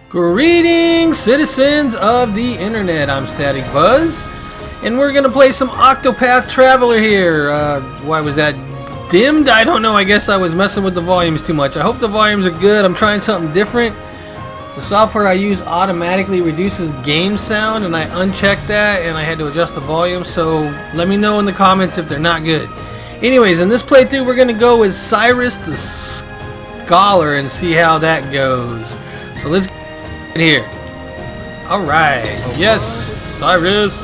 Greetings, citizens of the internet. I'm Static Buzz, and we're gonna play some Octopath Traveler here. Why was that dimmed? I don't know. I guess I was messing with the volumes too much. I hope the volumes are good. I'm trying something different. The software I use automatically reduces game sound, and I unchecked that, and I had to adjust the volume. So let me know in the comments if they're not good. Anyways, in this playthrough, we're gonna go with Cyrus the Scholar and see how that goes. So let's get here. Alright. Yes, Cyrus.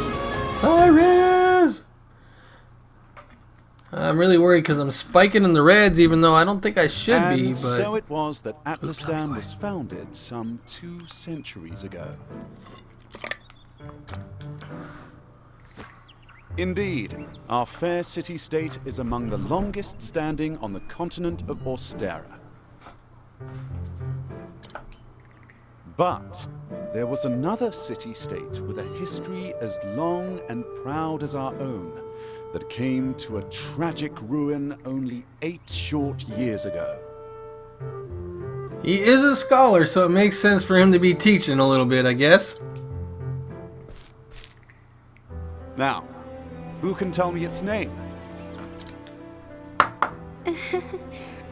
Cyrus! I'm really worried because I'm spiking in the reds, even though I don't think I should be. But so it was that Atlastan was founded some 2 centuries ago. Indeed, our fair city-state is among the longest standing on the continent of ORSTERRA. But there was another city-state with a history as long and proud as our own that came to a tragic ruin only 8 short years ago. he is a scholar, so it makes sense for him to be teaching a little bit, I guess. Now, who can tell me its name?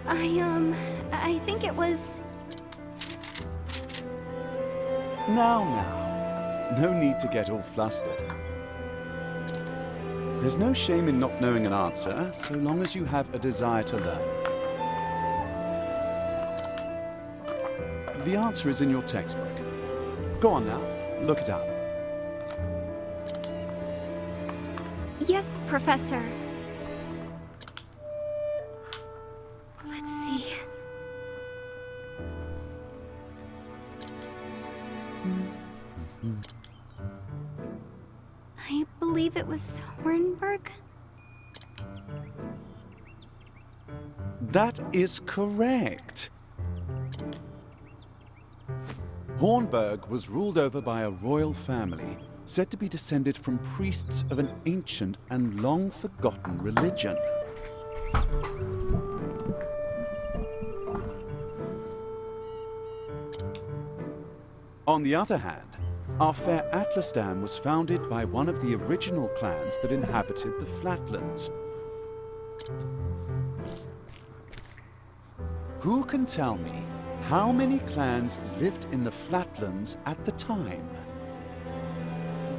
I think it was... Now, no need to get all flustered. There's no shame in not knowing an answer, so long as you have a desire to learn. The answer is in your textbook. Go on now, look it up. Yes, Professor. Let's see. I believe it was Hornburg. That is correct. Hornburg was ruled over by a royal family, said to be descended from priests of an ancient and long-forgotten religion. On the other hand, our fair Atlastan was founded by one of the original clans that inhabited the Flatlands. Who can tell me how many clans lived in the Flatlands at the time?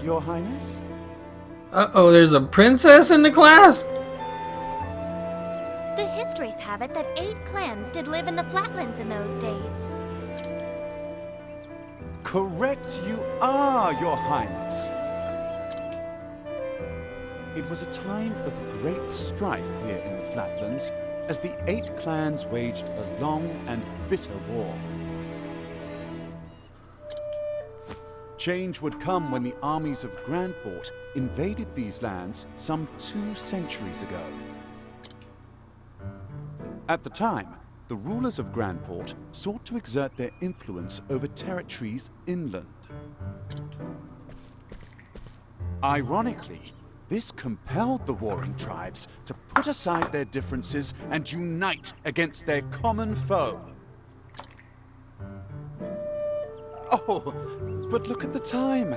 Your Highness? Uh-oh, there's a princess in the class? The histories have it that 8 clans did live in the Flatlands in those days. Correct you are, Your Highness. It was a time of great strife here in the Flatlands as the 8 clans waged a long and bitter war. Change would come when the armies of Grandport invaded these lands some 2 centuries ago. At the time, the rulers of Grandport sought to exert their influence over territories inland. Ironically, this compelled the warring tribes to put aside their differences and unite against their common foe. Oh, but look at the time.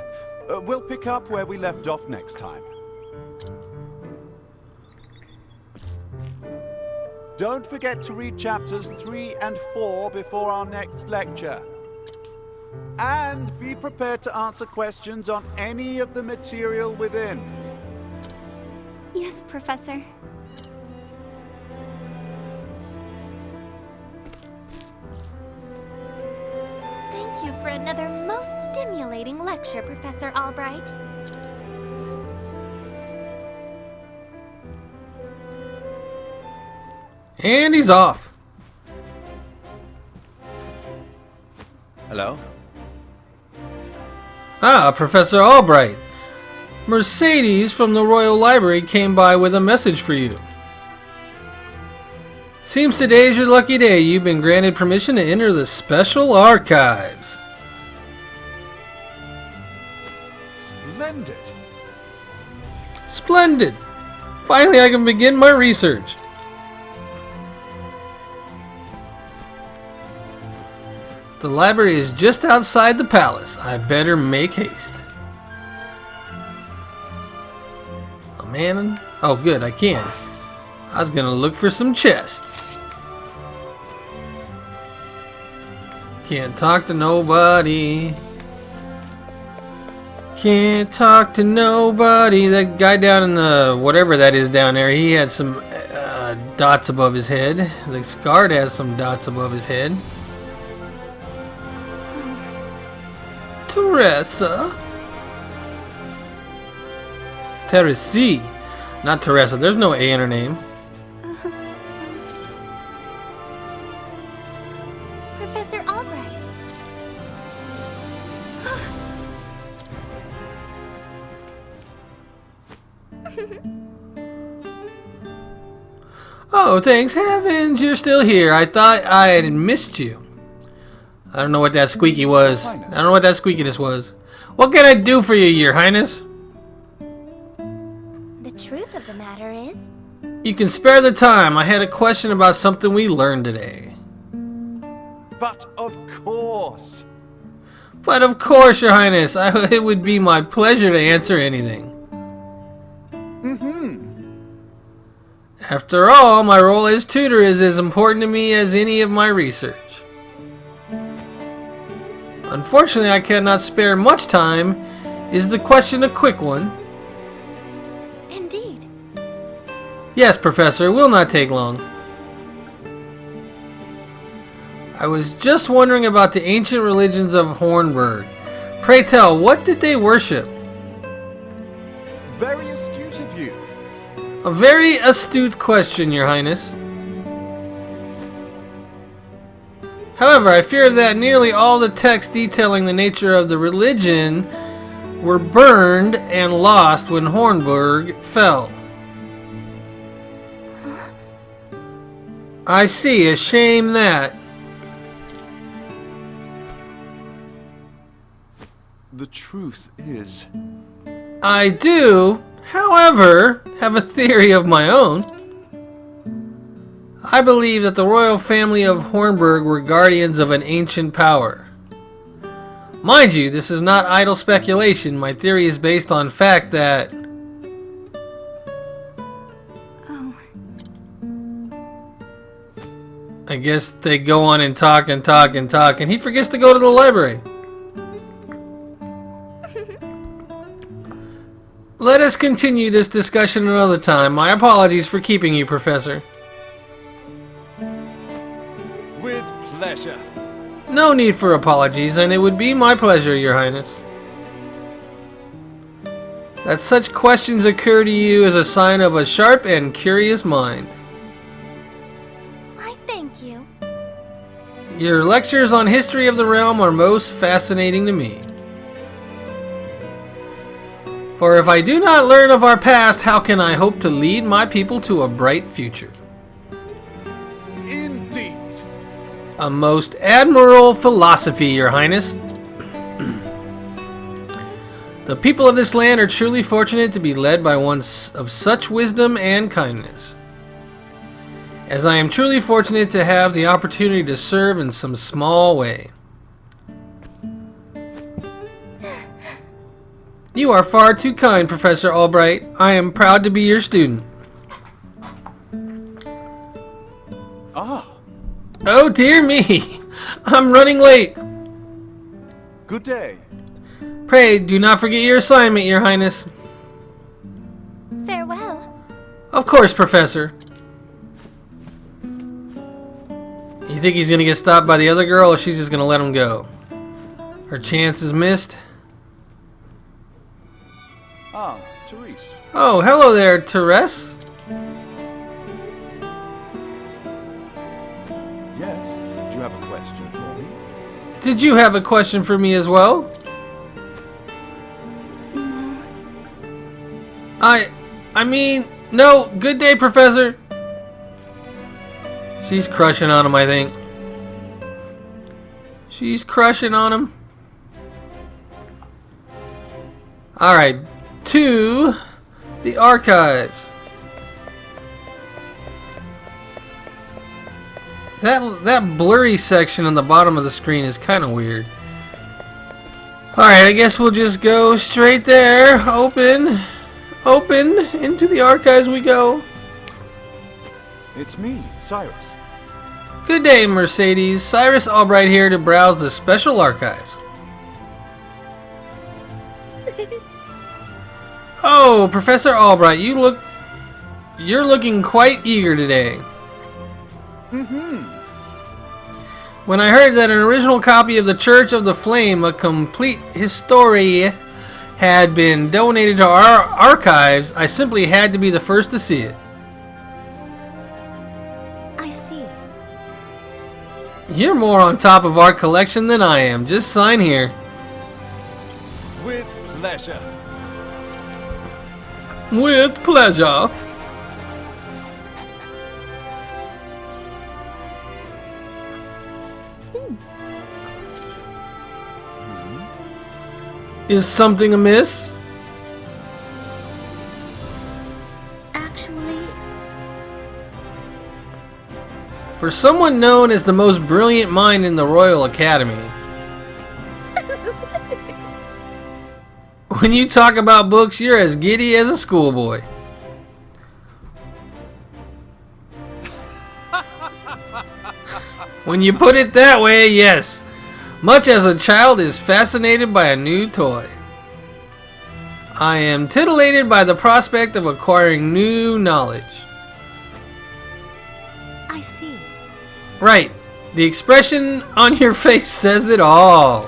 We'll pick up where we left off next time. Don't forget to read chapters 3 and 4 before our next lecture. And be prepared to answer questions on any of the material within. Yes, Professor. Thank you for another most stimulating lecture, Professor Albright. And he's off. Hello? Ah, Professor Albright. Mercedes from the Royal Library came by with a message for you. Seems today's your lucky day. You've been granted permission to enter the Special Archives. Splendid! Splendid! Finally, I can begin my research. The library is just outside the palace. I better make haste. Oh man. Oh good, I can. I was gonna look for some chests. Can't talk to nobody. Can't talk to nobody. That guy down in the whatever that is down there, he had some dots above his head. This guard has some dots above his head. Teresa. Teresi. Not Teresa. There's no A in her name. Professor Albright. Oh, thanks heavens, you're still here. I thought I had missed you. I don't know what that squeaky was. I don't know what that squeakiness was. What can I do for you, Your Highness? The truth of the matter is, You can spare the time. I had a question about something we learned today. But of course. But of course, Your Highness, it would be my pleasure to answer anything. After all, my role as tutor is as important to me as any of my research. Unfortunately, I cannot spare much time. Is the question a quick one? indeed. Yes, Professor, it will not take long. I was just wondering about the ancient religions of Hornburg. Pray tell, what did they worship? Very astute of you. A very astute question, Your Highness. However, I fear that nearly all the texts detailing the nature of the religion were burned and lost when Hornburg fell. I see, a shame that. The truth is, I do, however, have a theory of my own. I believe that the royal family of Hornburg were guardians of an ancient power. Mind you, this is not idle speculation. My theory is based on fact that... Oh, I guess they go on and talk and talk and talk, and he forgets to go to the library. Let us continue this discussion another time. My apologies for keeping you, Professor. with pleasure. No need for apologies, and it would be my pleasure, Your Highness. That such questions occur to you is a sign of a sharp and curious mind. I thank you. Your lectures on history of the realm are most fascinating to me. For if I do not learn of our past, how can I hope to lead my people to a bright future? Indeed. A most admirable philosophy, Your Highness. The people of this land are truly fortunate to be led by one of such wisdom and kindness. As I am truly fortunate to have the opportunity to serve in some small way. You are far too kind, Professor Albright. I am proud to be your student. Ah, Oh dear me! I'm running late. good day. Pray do not forget your assignment, Your Highness. Farewell. Of course, Professor. You think he's gonna get stopped by the other girl, or she's just gonna let him go? Her chance is missed. Ah, Therese. Oh, hello there, Therese. Yes. Do you have a question for me? Did you have a question for me as well? no. I mean, no. Good day, Professor. She's crushing on him, I think. She's crushing on him. Alright, to The archives. That blurry section on the bottom of the screen is kind of weird. Alright, I guess we'll just go straight there. Open. Into the archives we go. It's me, Cyrus. Good day, Mercedes. Cyrus Albright here to browse the special archives. Oh, Professor Albright, you're looking quite eager today. When I heard that an original copy of the Church of the Flame, a complete history, had been donated to our archives, I simply had to be the first to see it. I see. You're more on top of our collection than I am. Just sign here. With pleasure. With pleasure. Is something amiss? Actually, For someone known as the most brilliant mind in the Royal Academy, when you talk about books, you're as giddy as a schoolboy. When you put it that way, yes. Much as a child is fascinated by a new toy. I am titillated by the prospect of acquiring new knowledge. I see. Right. The expression on your face says it all.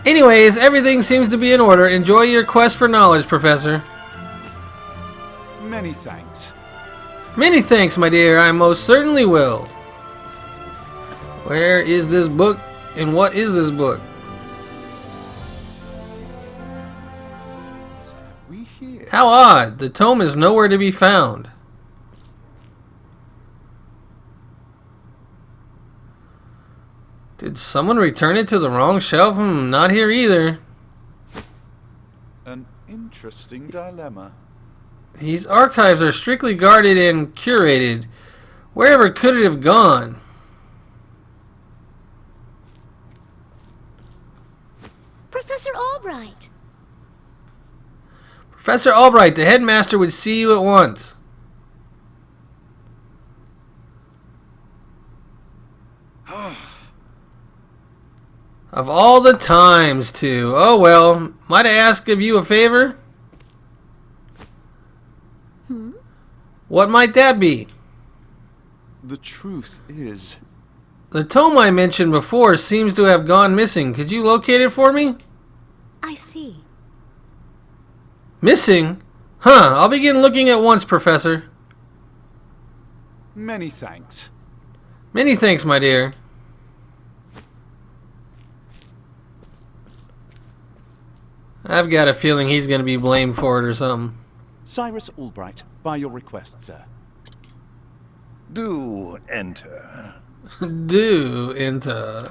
Anyways, everything seems to be in order. Enjoy your quest for knowledge, Professor. Many thanks. Many thanks, my dear. I most certainly will. Where is this book, and what is this book? What have we here? How odd. The tome is nowhere to be found. Did someone return it to the wrong shelf? Not here either. An interesting dilemma. These archives are strictly guarded and curated. Wherever could it have gone? Professor Albright. Professor Albright, the headmaster would see you at once. Of all the times, too. Oh well. Might I ask of you a favor? What might that be? The truth is... The tome I mentioned before seems to have gone missing. Could you locate it for me? I see. Missing? Huh. I'll begin looking at once, Professor. Many thanks. Many thanks, my dear. I've got a feeling he's going to be blamed for it or something. Cyrus Albright, by your request, sir. Do enter. Do enter.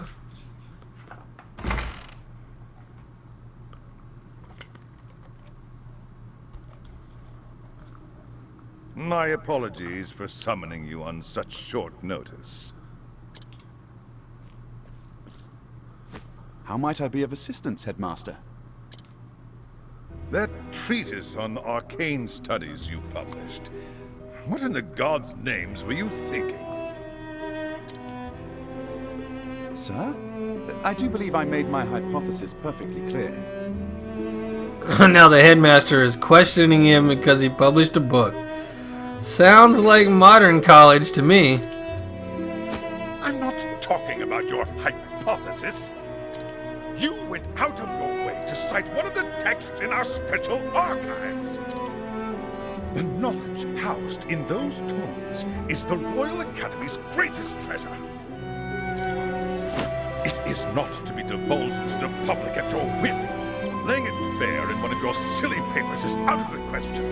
My apologies for summoning you on such short notice. How might I be of assistance, Headmaster? That treatise on arcane studies you published. What in the gods' names were you thinking? Sir? I do believe I made my hypothesis perfectly clear. Now the headmaster is questioning him because he published a book. Sounds like modern college to me. I'm not talking about your hypothesis. You went out of your way to cite one of the texts in our special archives. The knowledge housed in those tomes is the Royal Academy's greatest treasure. It is not to be divulged to the public at your whim. Laying it bare in one of your silly papers is out of the question.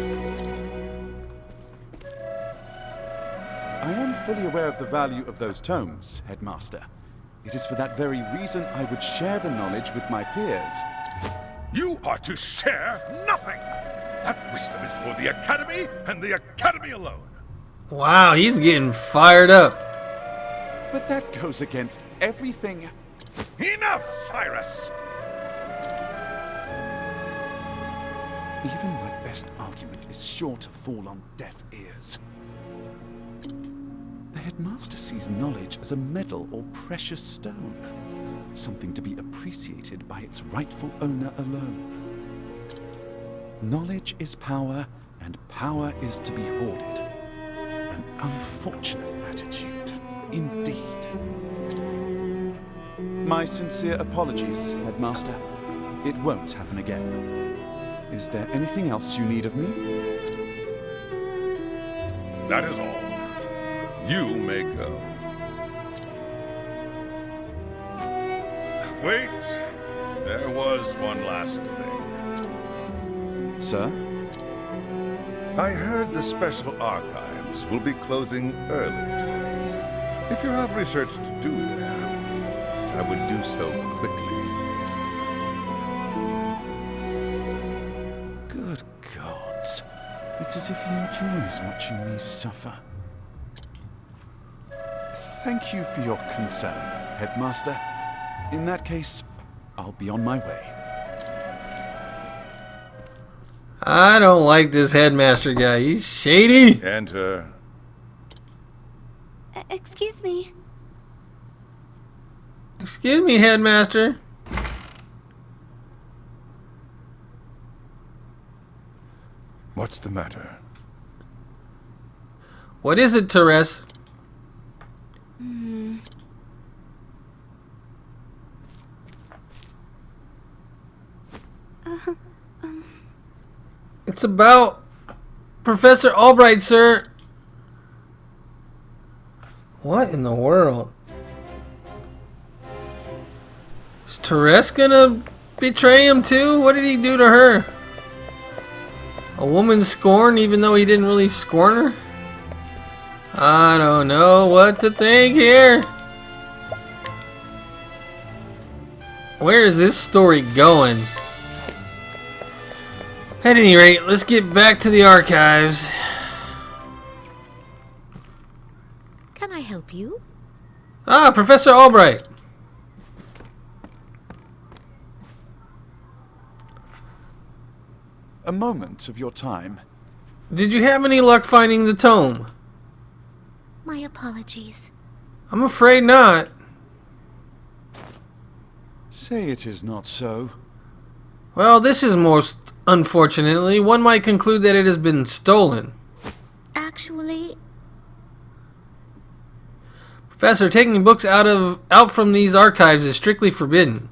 I am fully aware of the value of those tomes, Headmaster. It is for that very reason I would share the knowledge with my peers. You are to share nothing! That wisdom is for the Academy and the Academy alone. Wow, he's getting fired up. But that goes against everything. Enough, Cyrus! Even my best argument is sure to fall on deaf ears. The headmaster sees knowledge as a medal or precious stone, something to be appreciated by its rightful owner alone. Knowledge is power, and power is to be hoarded. An unfortunate attitude, indeed. My sincere apologies, Headmaster. It won't happen again. Is there anything else you need of me? That is all. You may go. Wait, there was one last thing. Sir? I heard the Special Archives will be closing early today. If you have research to do there, I would do so quickly. Good gods. It's as if he enjoys watching me suffer. Thank you for your concern, Headmaster. In that case, I'll be on my way. I don't like this headmaster guy. He's shady. Enter. Excuse me. Excuse me, headmaster. What's the matter? What is it, Cyrus? It's about Professor Albright, sir. What in the world? Is Cyrus gonna betray him too? What did he do to her? A woman scorned even though he didn't really scorn her? I don't know what to think here. Where is this story going? At any rate, let's get back to the archives. Can I help you? Ah, Professor Albright. A moment of your time. Did you have any luck finding the tome? My apologies. I'm afraid not. Say it is not so. Well, this is most unfortunately. One might conclude that it has been stolen. Actually, Professor, taking books out from these archives is strictly forbidden.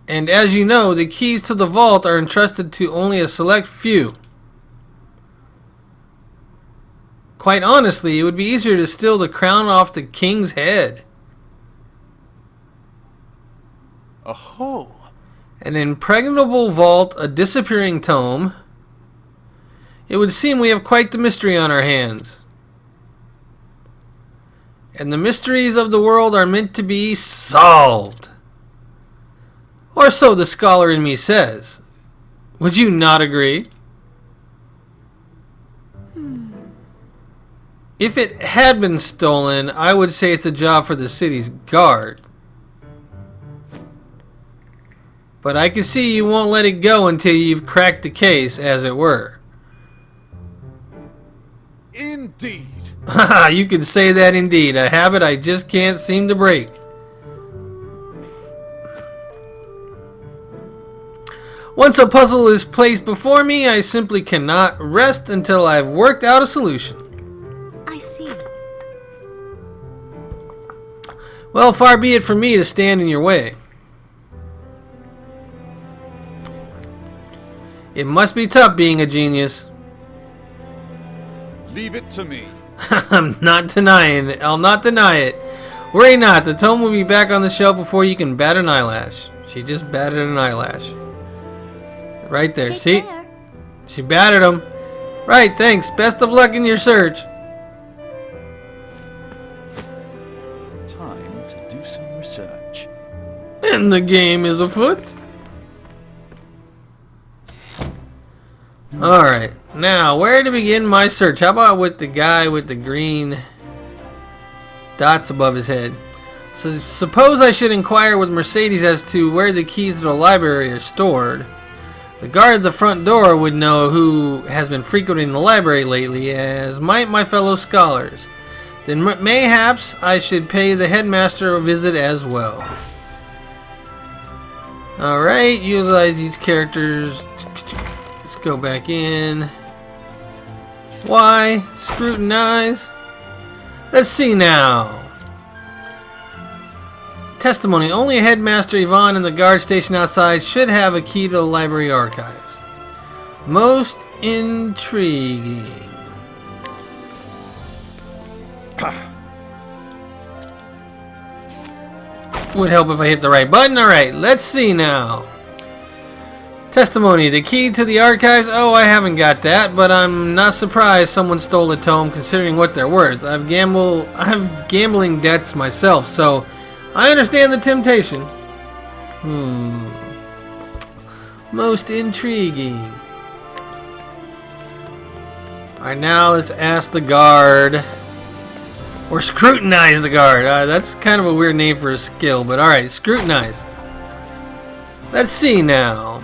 And as you know, the keys to the vault are entrusted to only a select few. Quite honestly, it would be easier to steal the crown off the king's head. Aho! An impregnable vault, a disappearing tome. It would seem we have quite the mystery on our hands. And the mysteries of the world are meant to be solved. Or so the scholar in me says. Would you not agree? If it had been stolen, I would say it's a job for the city's guard. But I can see you won't let it go until you've cracked the case, as it were. Indeed. Haha, you can say that indeed. A habit I just can't seem to break. Once a puzzle is placed before me, I simply cannot rest until I've worked out a solution. I see. Well, far be it from me to stand in your way. It must be tough being a genius. Leave it to me. I'm not denying it. I'll not deny it. Worry not. The tome will be back on the shelf before you can bat an eyelash. She just batted an eyelash. Right there. Take See? care. She batted him. Right, thanks. Best of luck in your search. And the game is afoot. Alright, now where to begin my search? How about with the guy with the green dots above his head? So suppose I should inquire with Mercedes as to where the keys to the library are stored. The guard at the front door would know who has been frequenting the library lately, as might my fellow scholars. Then mayhaps I should pay the headmaster a visit as well. Alright, utilize these characters. Let's go back in. Why? Scrutinize. Let's see now. Testimony. Only Headmaster Yvonne and the guard station outside should have a key to the library archives. Most intriguing. Would help if I hit the right button. Alright, let's see now. Testimony. The key to the archives. Oh, I haven't got that, but I'm not surprised someone stole a tome considering what they're worth. I have gambling debts myself, so I understand the temptation. Most intriguing. Alright, now let's ask the guard. Or scrutinize the guard. That's kind of a weird name for a skill, but alright, scrutinize. Let's see now.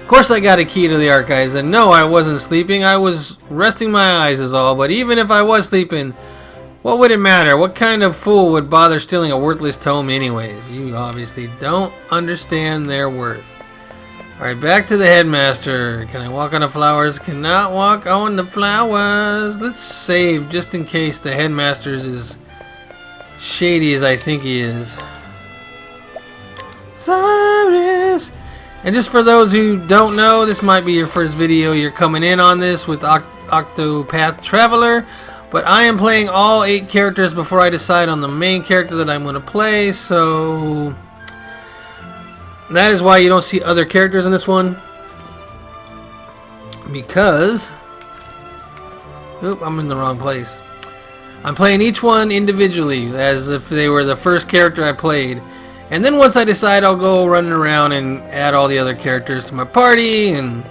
Of course I got a key to the archives, and no, I wasn't sleeping. I was resting my eyes is all, but even if I was sleeping, what would it matter? What kind of fool would bother stealing a worthless tome anyways? You obviously don't understand their worth. Alright, back to the headmaster. Can I walk on the flowers? Cannot walk on the flowers. Let's save just in case the headmaster is as shady as I think he is. Cyrus! And just for those who don't know, this might be your first video you're coming in on this with Octopath Traveler. But I am playing all 8 characters before I decide on the main character that I'm going to play, so that is why you don't see other characters in this one. Because oop, I'm in the wrong place. I'm playing each one individually as if they were the first character I played. And then once I decide, I'll go running around and add all the other characters to my party and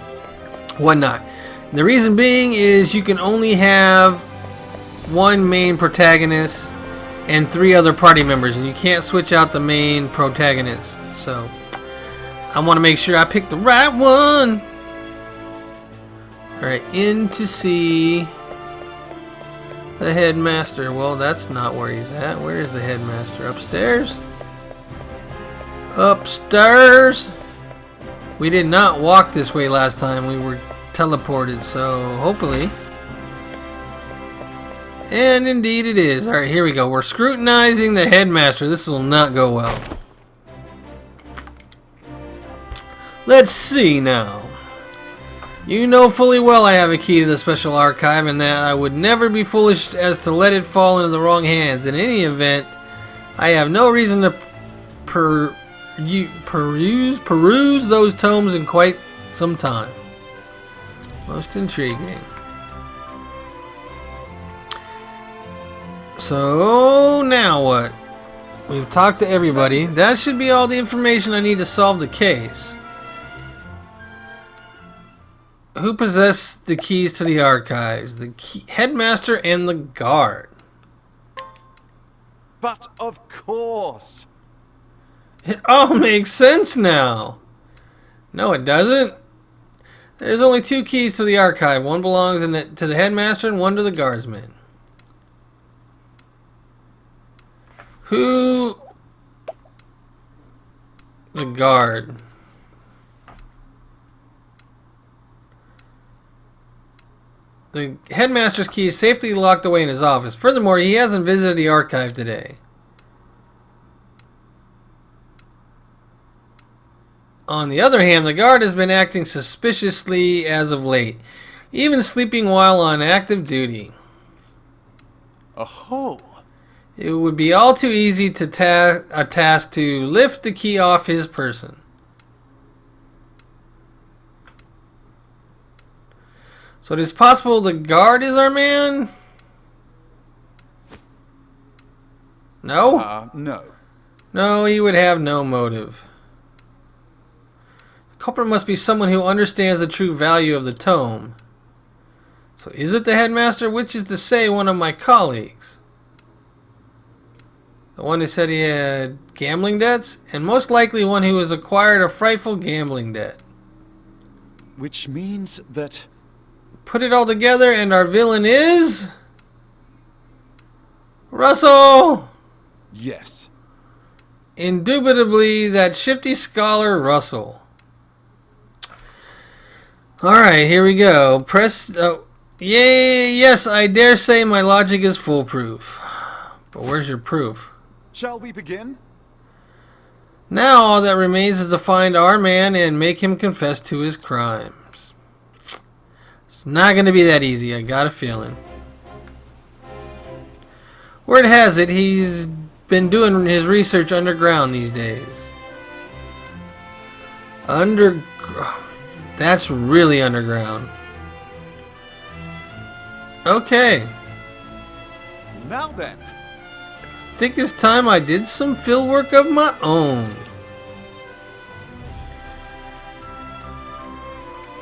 whatnot. The reason being is you can only have one main protagonist and 3 other party members, and you can't switch out the main protagonist. So I want to make sure I pick the right one. Alright, in to see the headmaster. Well, that's not where he's at. Where is the headmaster? Upstairs? Upstairs? We did not walk this way last time. We were teleported, so hopefully. And indeed it is. Alright, here we go. We're scrutinizing the headmaster. This will not go well. Let's see now. You know fully well I have a key to the special archive and that I would never be foolish as to let it fall into the wrong hands. In any event, I have no reason to peruse those tomes in quite some time. Most intriguing. So now what? We've talked to everybody. That should be all the information I need to solve the case. Who possessed the keys to the archives? The headmaster and the guard. But of course. It all makes sense now. No, it doesn't. There's only 2 keys to the archive. One belongs to the headmaster and one to the guardsman. Who? The guard. The headmaster's key is safely locked away in his office. Furthermore, he hasn't visited the archive today. On the other hand, the guard has been acting suspiciously as of late, even sleeping while on active duty. Oh. It would be all too easy to a task to lift the key off his person. So it is possible the guard is our man? No? No. No, he would have no motive. The culprit must be someone who understands the true value of the tome. So is it the headmaster, which is to say one of my colleagues? The one who said he had gambling debts? And most likely one who has acquired a frightful gambling debt. Which means that... Put it all together and our villain is... Russell! Yes. Indubitably that shifty scholar Russell. Alright, here we go. Press... Yay! Yes, I dare say my logic is foolproof. But where's your proof? Shall we begin? Now all that remains is to find our man and make him confess to his crimes. It's not going to be that easy, I got a feeling. Word has it, he's been doing his research underground these days. That's really underground. Okay. Now then. Think it's time I did some field work of my own.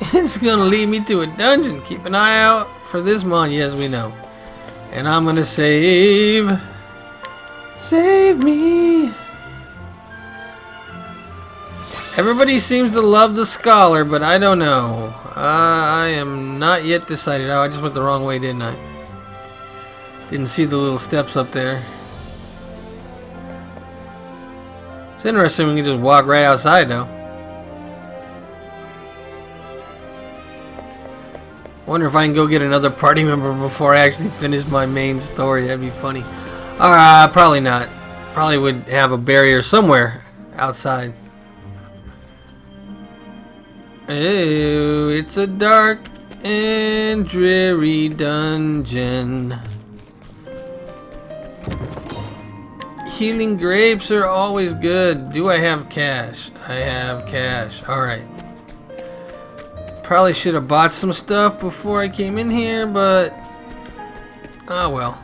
It's gonna lead me to a dungeon. Keep an eye out for this mon. Yes, we know. And I'm gonna save me. Everybody seems to love the scholar, but I don't know. I am not yet decided. Oh, I just went the wrong way, didn't I? Didn't see the little steps up there. It's interesting we can just walk right outside though. Wonder if I can go get another party member before I actually finish my main story. That'd be funny. Probably not. Probably would have a barrier somewhere outside. Oh, it's a dark and dreary dungeon. Healing grapes are always good. Do I have cash? I have cash. Alright. Probably should have bought some stuff before I came in here, but... oh well.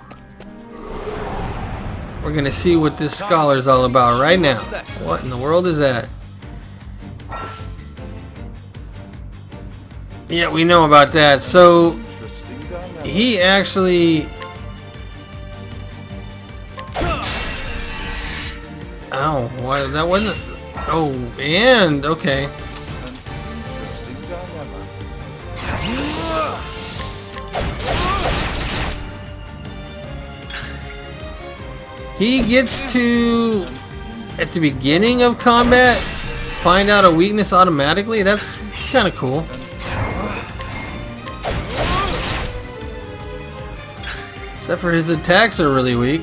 We're gonna see what this scholar's all about right now. What in the world is that? Yeah, we know about that. So, he actually... ow, why, that wasn't... oh, and, okay. He gets to, at the beginning of combat, find out a weakness automatically. That's kind of cool. Except for his attacks are really weak.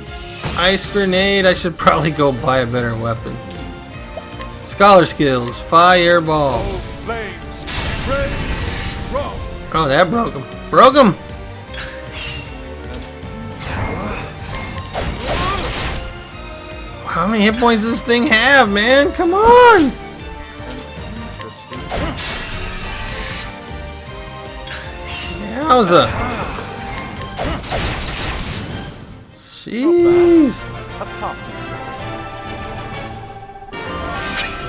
Ice grenade, I should probably go buy a better weapon. Scholar skills, fireball. Oh, that broke him. Broke him! How many hit points does this thing have, man? Come on! Yowza! Jeez!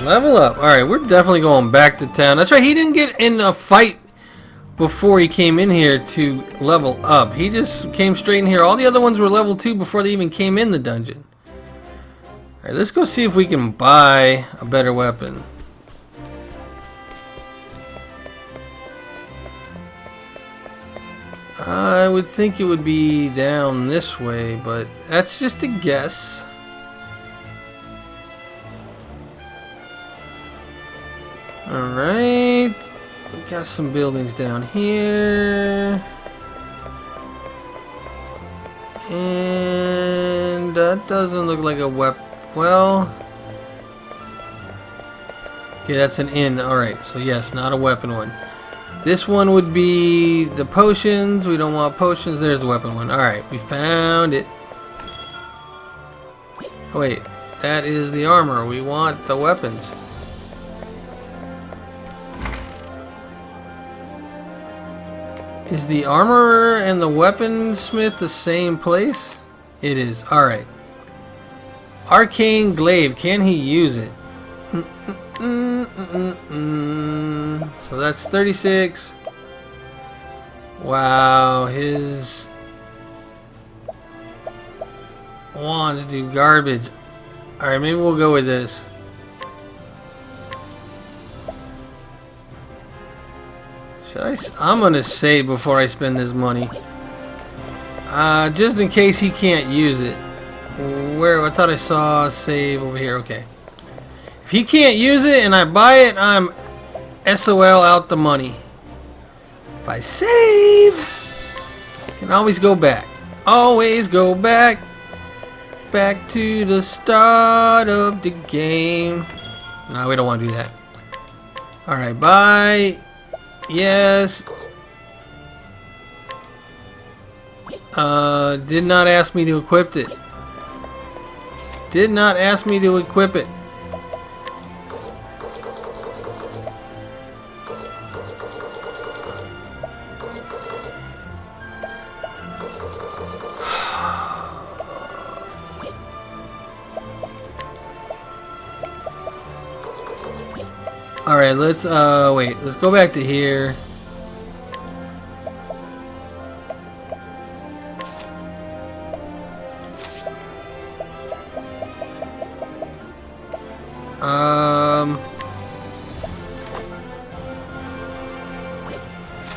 Level up. Alright, we're definitely going back to town. That's right, he didn't get in a fight before he came in here to level up. He just came straight in here. All the other ones were level 2 before they even came in the dungeon. Alright, let's go see if we can buy a better weapon. I would think it would be down this way, but that's just a guess. Alright, we got some buildings down here. And that doesn't look like a weapon. Well, okay, that's an inn. Alright, so yes, not a weapon one. This one would be the potions. We don't want potions. There's the weapon one. Alright, we found it. Oh, wait, that is the armor. We want the weapons. Is the armorer and the weaponsmith the same place? It is. Alright. Arcane glaive. Can he use it? So that's 36. Wow, his wands do garbage. Alright, maybe we'll go with this. I'm gonna save before I spend this money. Just in case he can't use it. Where? I thought I saw save over here. Okay. If he can't use it and I buy it, I'm SOL out the money. If I save, I can always go back. Always go back. Back to the start of the game. No, we don't want to do that. Alright, buy. Yes. Did not ask me to equip it. Did not ask me to equip it. Alright, let's wait, let's go back to here.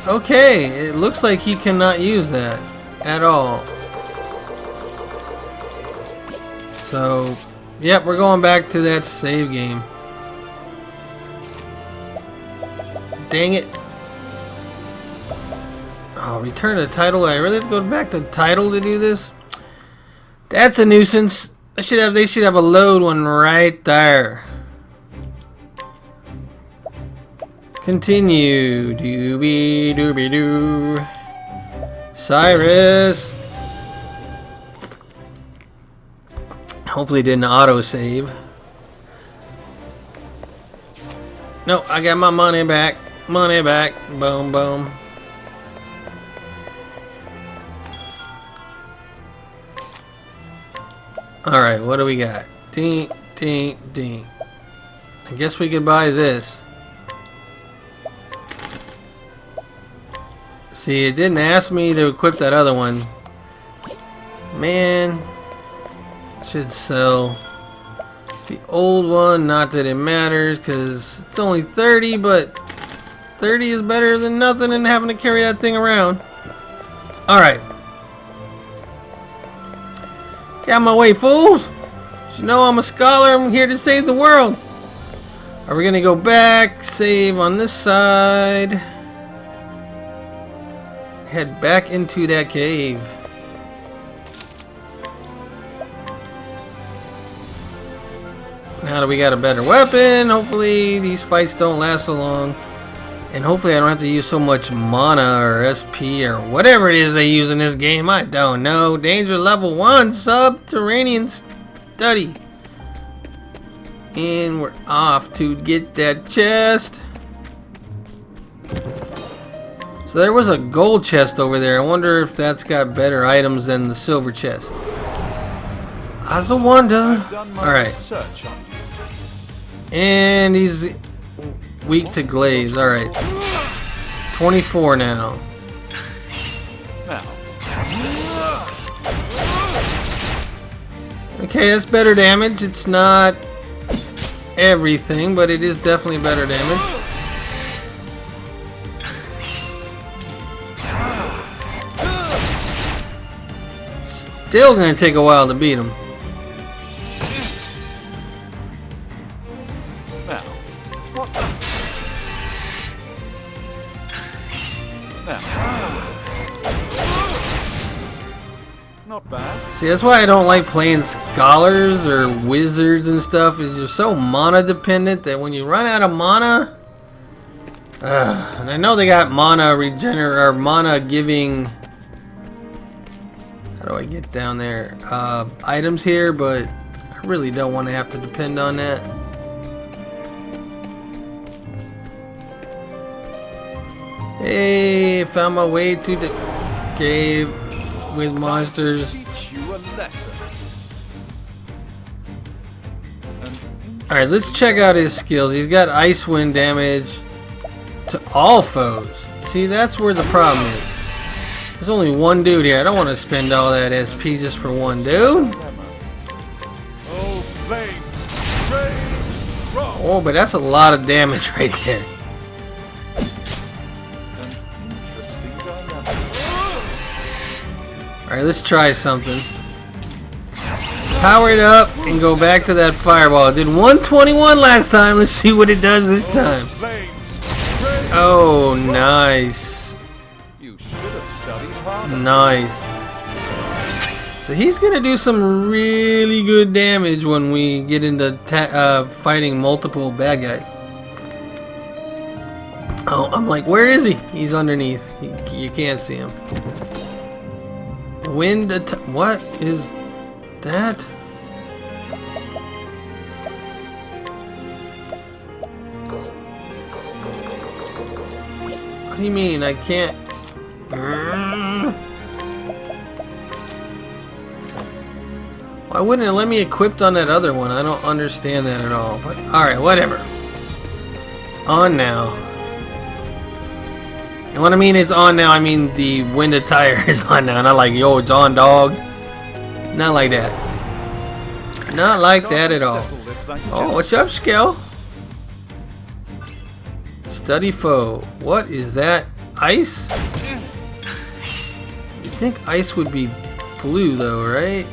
Okay, it looks like he cannot use that at all. So, yep, we're going back to that save game. Dang it. Oh, return to title. I really have to go back to title to do this? That's a nuisance. They should have a load one right there. Continue. Doobie doobie doo. Cyrus. Hopefully it didn't auto save. No, I got my money back. Money back. Boom boom. Alright, what do we got? Ding, ding, ding. I guess we could buy this. See, it didn't ask me to equip that other one. Man. Should sell the old one. Not that it matters, because it's only 30, but 30 is better than nothing and having to carry that thing around. Alright. Get out of my way, fools! You know I'm a scholar. I'm here to save the world. Are we going to go back? Save on this side. Head back into that cave. Now that we got a better weapon, hopefully these fights don't last so long. And hopefully I don't have to use so much mana or SP or whatever it is they use in this game. I don't know. Danger level 1, subterranean study. And we're off to get that chest. So there was a gold chest over there. I wonder if that's got better items than the silver chest. As a wonder. Alright. And he's weak to glaives. Alright. 24 now. Okay, that's better damage. It's not everything, but it is definitely better damage. Still gonna take a while to beat him. Not bad. See, that's why I don't like playing scholars or wizards and stuff. Is you're so mana dependent that when you run out of mana, and I know they got mana or mana giving. How do I get down there? Items here, but I really don't want to have to depend on that. Hey, found my way to the cave with monsters. Teach you a lesson. Alright, let's check out his skills. He's got ice wind damage to all foes. See, that's where the problem is. There's only one dude here. I don't want to spend all that SP just for one dude. Oh, flames! Rage! Throw! Oh, but that's a lot of damage right there. An interesting dilemma. Alright, let's try something. Power it up and go back to that fireball. It did 121 last time. Let's see what it does this time. Flames! Rage! Oh, nice. You should have studied harder. Nice. So he's gonna do some really good damage when we get into fighting multiple bad guys. Oh, I'm like, where is he? He's underneath. You can't see him. Wind what is that? What do you mean? I can't. Why wouldn't it let me equip on that other one? I don't understand that at all. But alright, whatever. It's on now. And when I mean it's on now, I mean the wind attire is on now. Not like, yo, it's on, dog. Not like that. Not like that at all. Oh, what's up, Skell? Study foe. What is that? Ice? You'd think ice would be blue though, right?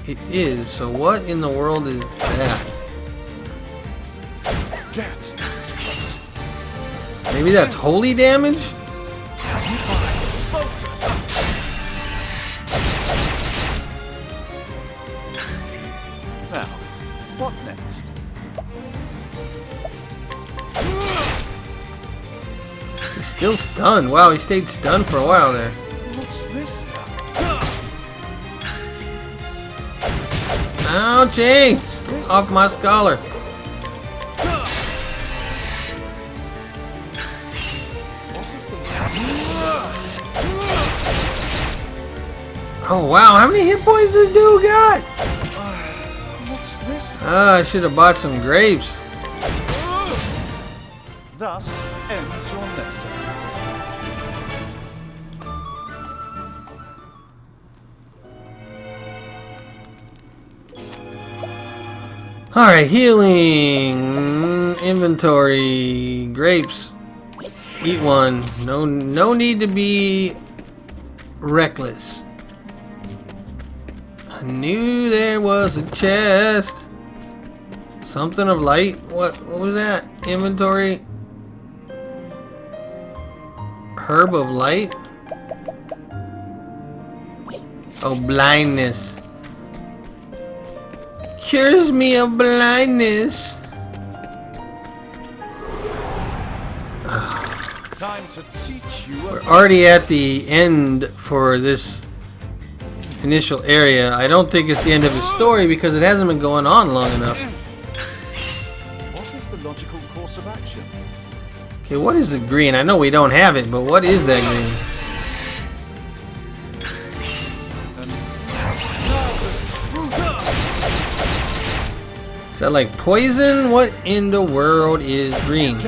It is. So what in the world is that? Maybe that's holy damage? Now, what next? He's still stunned. Wow, he stayed stunned for a while there. What's this? Ouchie! Off my scholar. Oh wow, how many hit points this dude got? What's this? I should have bought some grapes. Thus ends your lesson. Alright, healing. Inventory. Grapes. Eat one. No need to be reckless. I knew there was a chest. Something of light. What was that? Inventory. Herb of light. Oh, blindness. Cures me of blindness. Time to teach you. We're already at the end for this initial area. I don't think it's the end of the story because it hasn't been going on long enough. What is the logical course of action? Okay, what is the green? I know we don't have it, but what is that green? Is that like poison? What in the world is green?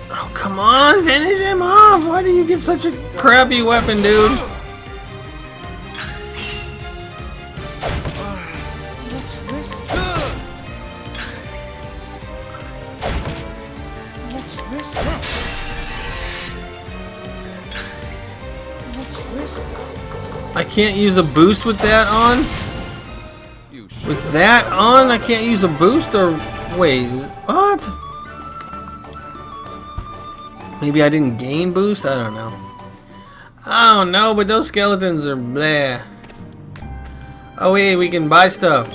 Oh, come on, finish him off! Why do you get such a crappy weapon, dude? What's this? What's this? What's this? I can't use a boost with that on? With that on, I can't use a boost? Or wait, what? Maybe I didn't gain boost? I don't know. I don't know, but those skeletons are bleh. Oh wait, we can buy stuff.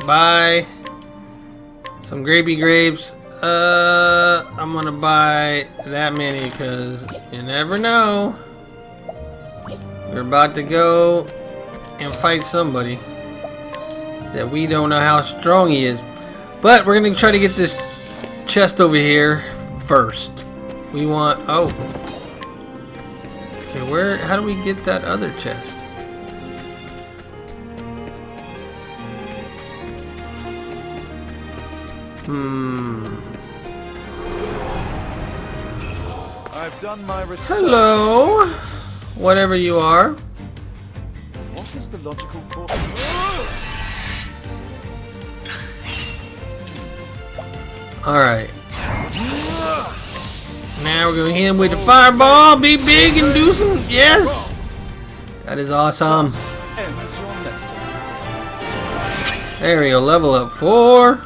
Buy some grapey grapes. I'm gonna buy that many because you never know. We're about to go and fight somebody that we don't know how strong he is. But we're gonna try to get this chest over here first. We want, oh. Okay, where? How do we get that other chest? I've done my research. Hello, whatever you are. What is the logical course? Alright. Now we're gonna hit him with the fireball. Be big and do some. Yes! That is awesome. Ends your lesson. There we go. Level up 4.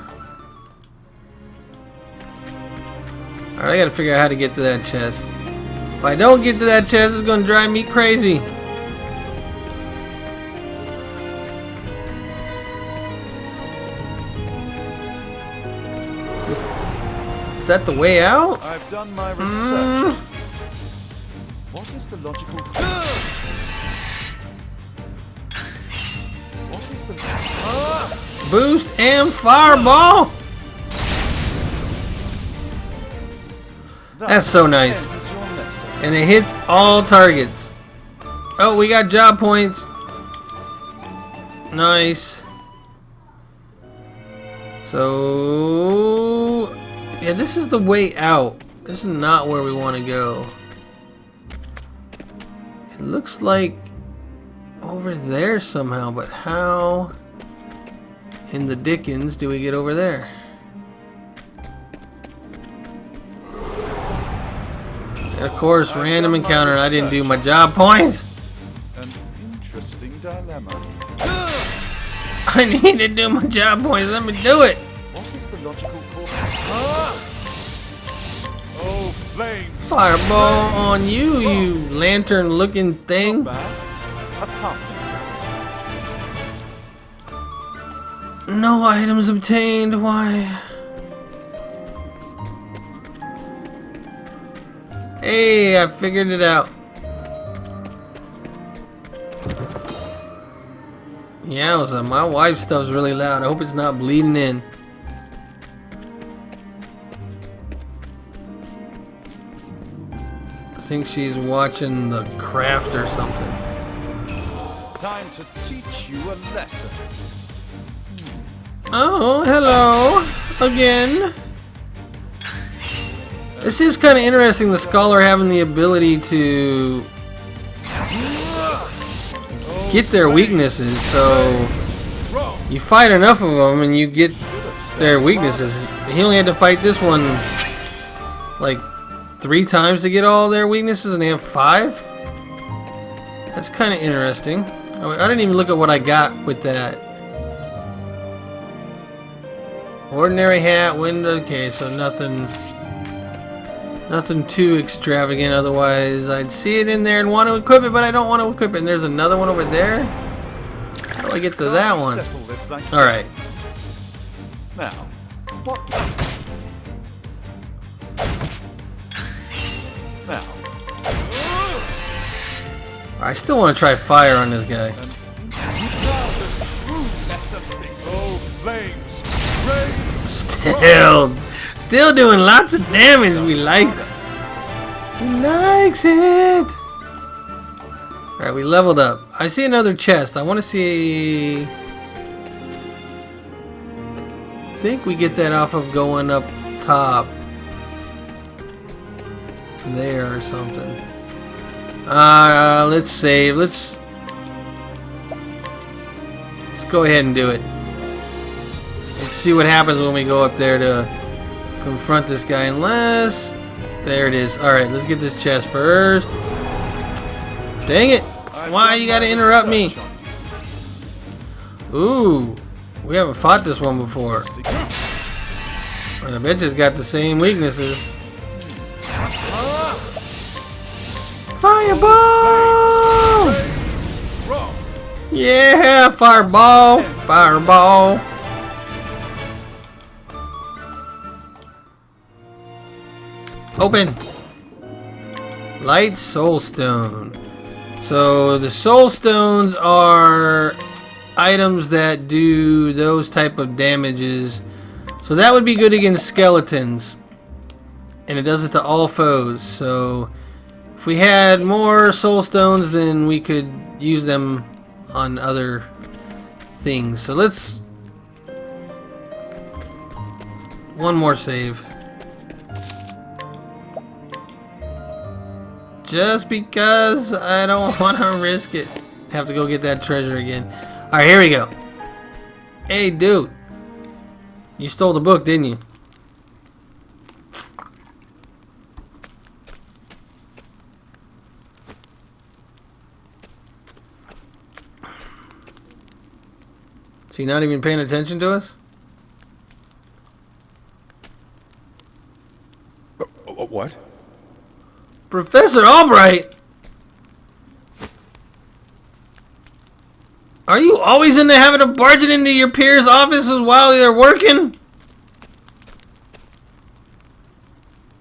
Alright, I gotta figure out how to get to that chest. If I don't get to that chest, it's gonna drive me crazy. Is that the way out? I've done my research. What is the logical course? What is the Boost and fireball. That's so nice. ends your lesson. And it hits all targets. Oh, we got job points. Nice. So, yeah, this is the way out. This is not where we want to go. It looks like over there somehow, but how in the dickens do we get over there? Of course, random encounter. I didn't do my job points. An interesting dilemma. I need to do my job points. Let me do it. What is the logical course? Oh, flames! Fireball on you, you lantern-looking thing. Bad. A passing. No items obtained. Why? Hey, I figured it out. Yowza, my wife's stuff's really loud. I hope it's not bleeding in. I think she's watching The Craft or something. Time to teach you a lesson. Oh, hello. Again. This is kind of interesting, the Scholar having the ability to get their weaknesses, so you fight enough of them and you get their weaknesses. He only had to fight this one like 3 times to get all their weaknesses, and they have 5? That's kind of interesting. I didn't even look at what I got with that. Ordinary hat, window, okay, so nothing too extravagant, otherwise I'd see it in there and want to equip it, but I don't want to equip it. And there's another one over there. How do I get to that one? Alright. Now, what? Now. I still want to try fire on this guy. Oh, flames! Still doing lots of damage. We likes it. Alright, we leveled up. I see another chest. I want to see. I think we get that off of going up top there or something. Let's save. Let's go ahead and do it. Let's see what happens when we go up there to confront this guy. Unless there it is. Alright, let's get this chest first. Dang it! Why you gotta interrupt me? Ooh, we haven't fought this one before. And I bet you it's got the same weaknesses. Fireball! Yeah, fireball! Fireball! Open! Light soul stone. So the soul stones are items that do those type of damages. So that would be good against skeletons. And it does it to all foes. So If we had more soul stones, then we could use them on other things. So let's... one more save. Just because I don't want to risk it. Have to go get that treasure again. Alright, here we go. Hey, dude. You stole the book, didn't you? Is he not even paying attention to us? What? Professor Albright! Are you always in the habit of barging into your peers' offices while they're working?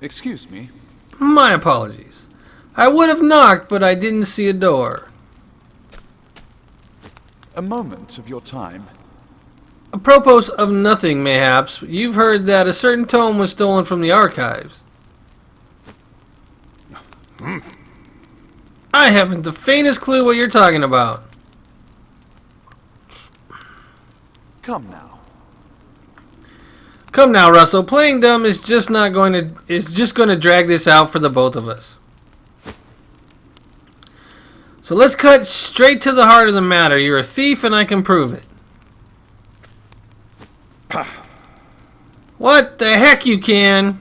Excuse me. My apologies. I would have knocked, but I didn't see a door. A moment of your time. Apropos of nothing, mayhaps, you've heard that a certain tome was stolen from the archives. I haven't the faintest clue what you're talking about. Come now. Come now, Russell. Playing dumb is just going to drag this out for the both of us. So let's cut straight to the heart of the matter. You're a thief, and I can prove it. What the heck you can?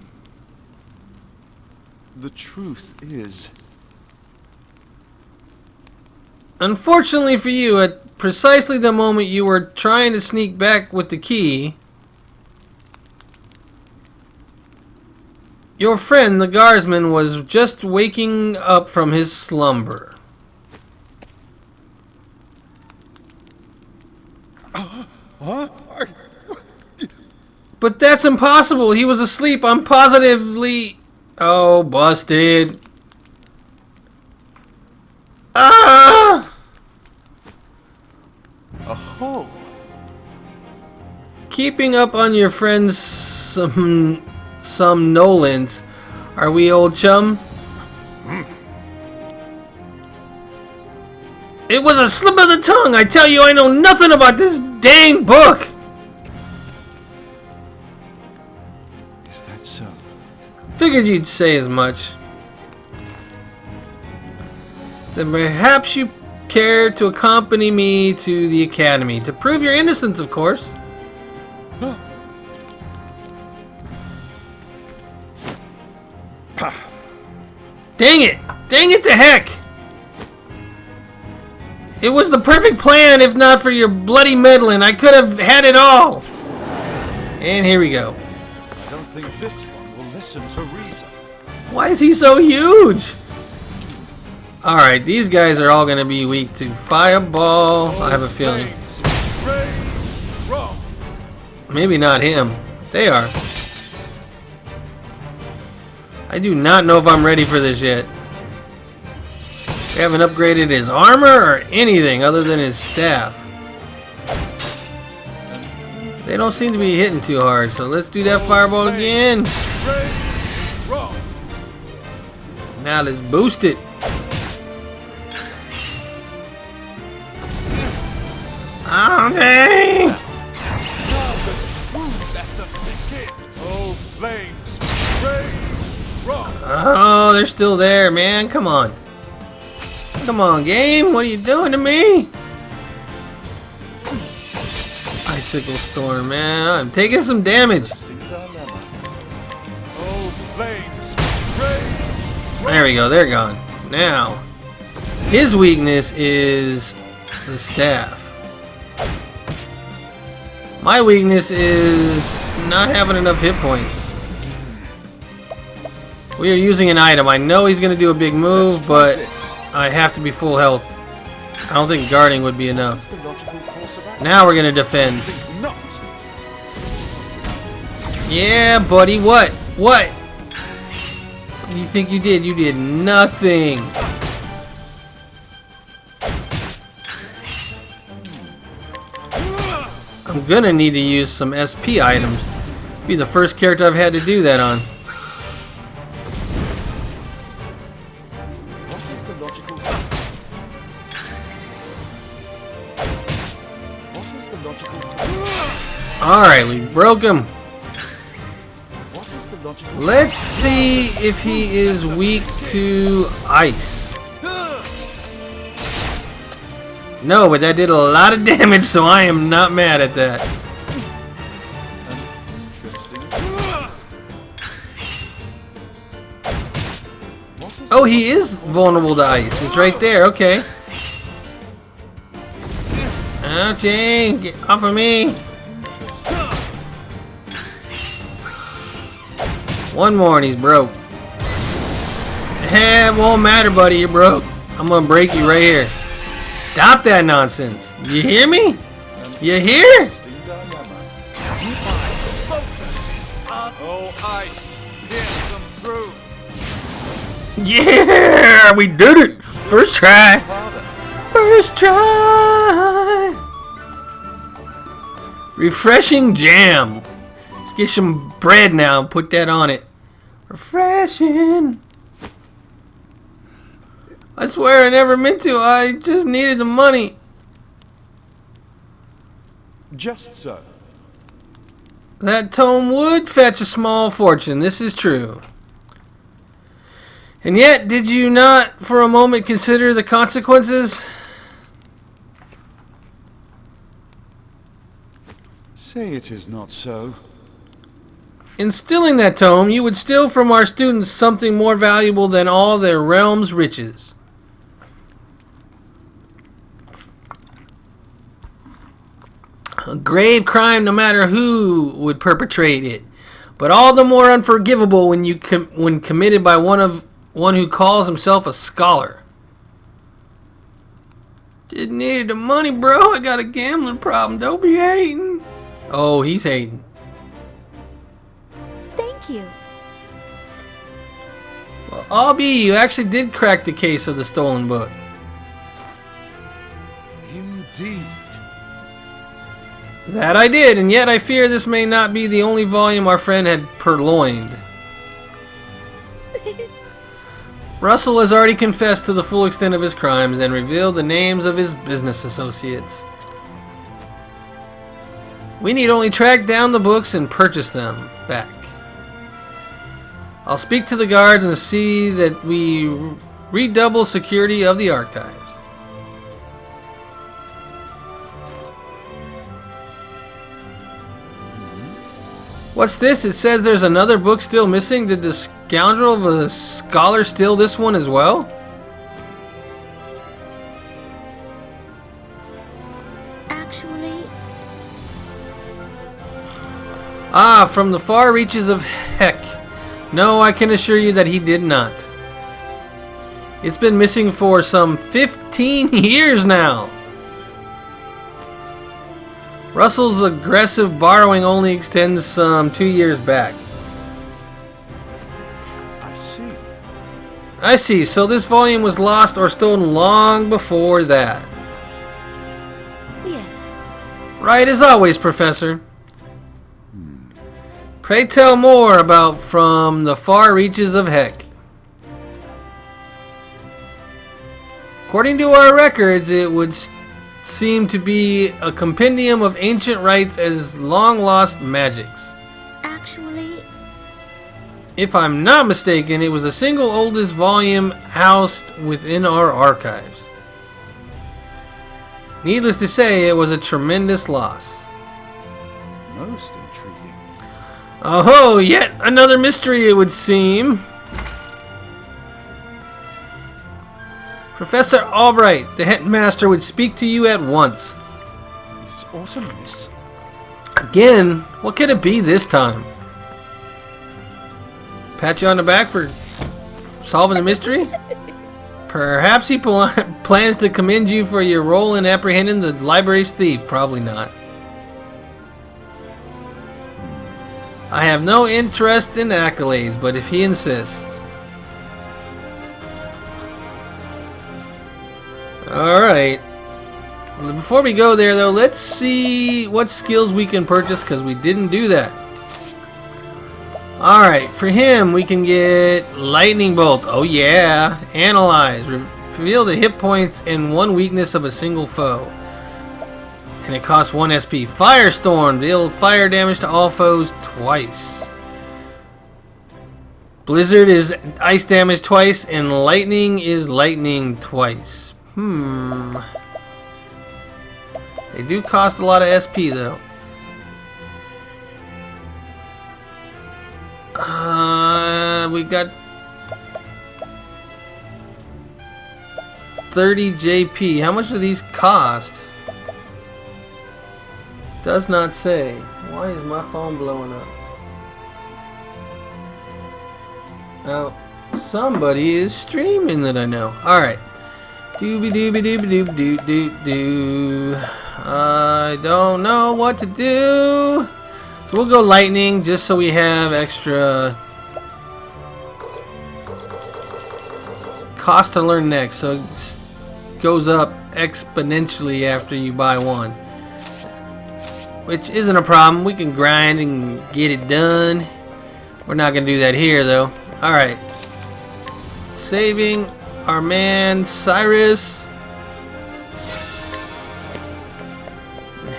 The truth is... Unfortunately for you, at precisely the moment you were trying to sneak back with the key, your friend, the guardsman, was just waking up from his slumber. But that's impossible. He was asleep. I'm positively... Oh, busted. Ah! Oh. Keeping up on your friend's somnolence. Are we old chum? It was a slip of the tongue. I tell you, I know nothing about this dang book. Is that so? Figured you'd say as much. Then perhaps you care to accompany me to the academy. To prove your innocence, of course. Dang it! Dang it to heck! It was the perfect plan if not for your bloody meddling. I could have had it all. And here we go. I don't think this one will listen to reason. Why is he so huge? Alright, these guys are all going to be weak to fireball. I have a feeling. Maybe not him. They are. I do not know if I'm ready for this yet. We haven't upgraded his armor or anything other than his staff. They don't seem to be hitting too hard, so let's do that fireball again. Now let's boost it. Oh, dang! Oh, they're still there, man. Come on. Come on, game. What are you doing to me? Icicle storm, man. I'm taking some damage. There we go. They're gone. Now, his weakness is the staff. My weakness is not having enough hit points. We are using an item. I know he's going to do a big move, but I have to be full health. I don't think guarding would be enough. Now we're going to defend. Yeah, buddy. What? What? What do you think you did? You did nothing. I'm going to need to use some SP items. Be the first character I've had to do that on. Alright, we broke him. What is the logical... Let's see if he is weak to ice. No, but that did a lot of damage, so I am not mad at that. Interesting. Oh, he is vulnerable to ice. It's right there, okay. Ouchie, get off of me. One more and he's broke. It won't matter, buddy, you're broke. I'm gonna break you right here. Stop that nonsense. You hear me? You hear? Oh, ice. Here's some proof. Yeah, we did it. First try. First try. Refreshing jam. Let's get some bread now and put that on it. Refreshing. I swear I never meant to. I just needed the money. Just so. That tome would fetch a small fortune. This is true. And yet, did you not for a moment consider the consequences? Say it is not so. In stealing that tome, you would steal from our students something more valuable than all their realm's riches. A grave crime no matter who would perpetrate it, but all the more unforgivable when committed by one who calls himself a scholar. Didn't need the money, bro. I got a gambling problem. Don't be hating. Oh, he's hating. Thank you. Well, I'll be. You actually did crack the case of the stolen book. Indeed. That I did, and yet I fear this may not be the only volume our friend had purloined. Russell has already confessed to the full extent of his crimes and revealed the names of his business associates. We need only track down the books and purchase them back. I'll speak to the guards and see that we redouble security of the archives. What's this? It says there's another book still missing. Did the scoundrel of a scholar steal this one as well? Actually, Ah, from the far reaches of heck. No, I can assure you that he did not. It's been missing for some 15 years now. Russell's aggressive borrowing only extends some 2 years back. I see. I see, so this volume was lost or stolen long before that. yes. Right as always, Professor. Pray tell more about From the Far Reaches of Heck. According to our records, it would seem to be a compendium of ancient rites as long-lost magics. Actually, If I'm not mistaken, it was the single oldest volume housed within our archives. Needless to say, it was a tremendous loss. Most intriguing. Oh, yet another mystery, it would seem. Professor Albright, the headmaster, would speak to you at once. His awesomeness. Again, what could it be this time? Pat you on the back for solving the mystery? Perhaps he plans to commend you for your role in apprehending the library's thief. Probably not. I have no interest in accolades, but if he insists. Alright. Before we go there, though, let's see what skills we can purchase, because we didn't do that. Alright, for him, we can get Lightning Bolt. Oh, yeah. Analyze. Reveal the hit points and one weakness of a single foe. And it costs 1 SP. Firestorm. Deal fire damage to all foes twice. Blizzard is ice damage twice, and lightning is lightning twice. They do cost a lot of SP though. We got 30 JP. How much do these cost? Does not say. Why is my phone blowing up? Now, somebody is streaming that I know. Alright. Doobie doobie doobie doobie doo doo doo. I don't know what to do. So we'll go lightning just so we have extra cost to learn next. So it goes up exponentially after you buy one. Which isn't a problem. We can grind and get it done. We're not going to do that here though. Alright. Saving our man Cyrus.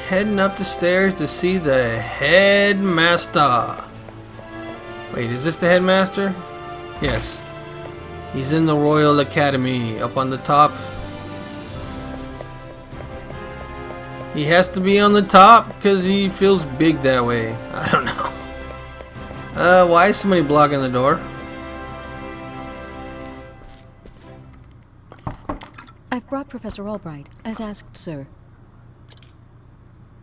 Heading up the stairs to see the headmaster. Wait, is this the headmaster? Yes. He's in the Royal Academy up on the top. He has to be on the top because he feels big that way. I don't know. Why is somebody blocking the door? I've brought Professor Albright, as asked, sir.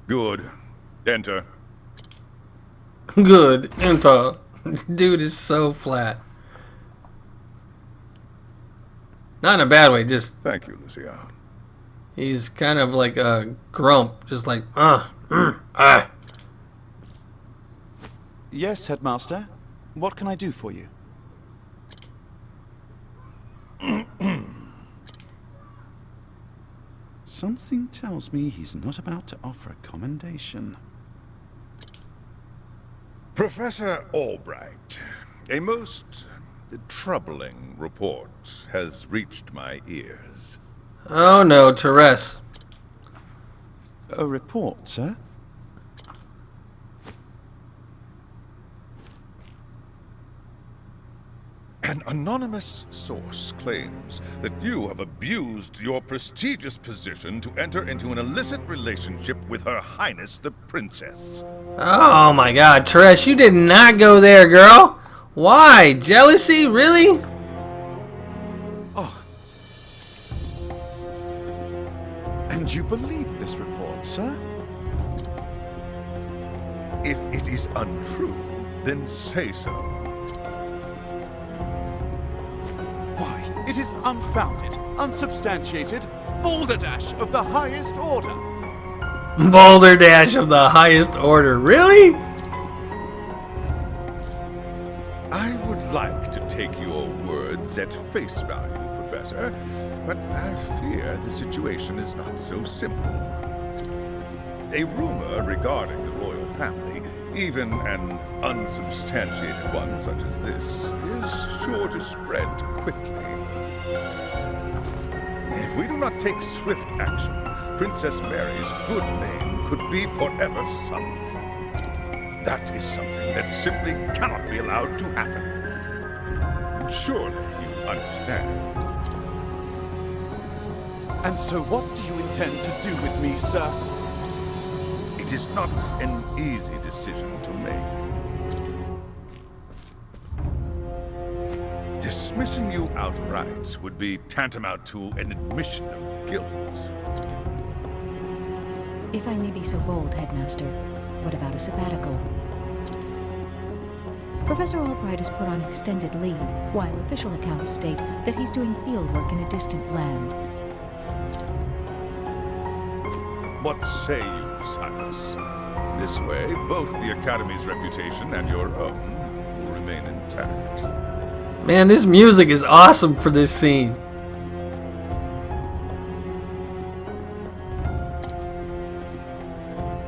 Good. Enter. Good. Enter. Dude is so flat. Not in a bad way, just Thank you, Lucia. he's kind of like a grump, just like Yes, Headmaster. What can I do for you? Something tells me he's not about to offer a commendation. Professor Albright, a most troubling report has reached my ears. Oh no, Therese. A report, sir? An anonymous source claims that you have abused your prestigious position to enter into an illicit relationship with Her Highness the Princess. Oh my god, Therese, you did not go there, girl. Why? Jealousy? Really? Oh. And you believe this report, sir? If it is untrue, then say so. Why, it is unfounded, unsubstantiated, balderdash of the highest order. Boulder Dash of the highest order. Really? I would like to take your words at face value, Professor, but I fear the situation is not so simple. A rumor regarding the royal family, even an unsubstantiated one such as this, is sure to spread quickly. If we do not take swift action, Princess Mary's good name could be forever sullied. That is something that simply cannot be allowed to happen. Surely you understand. And so what do you intend to do with me, sir? It is not an easy decision to make. Dismissing you outright would be tantamount to an admission of guilt. If I may be so bold, Headmaster, what about a sabbatical? Professor Albright is put on extended leave, while official accounts state that he's doing field work in a distant land. What say you, Cyrus? This way, both the Academy's reputation and your own will remain intact. Man, this music is awesome for this scene.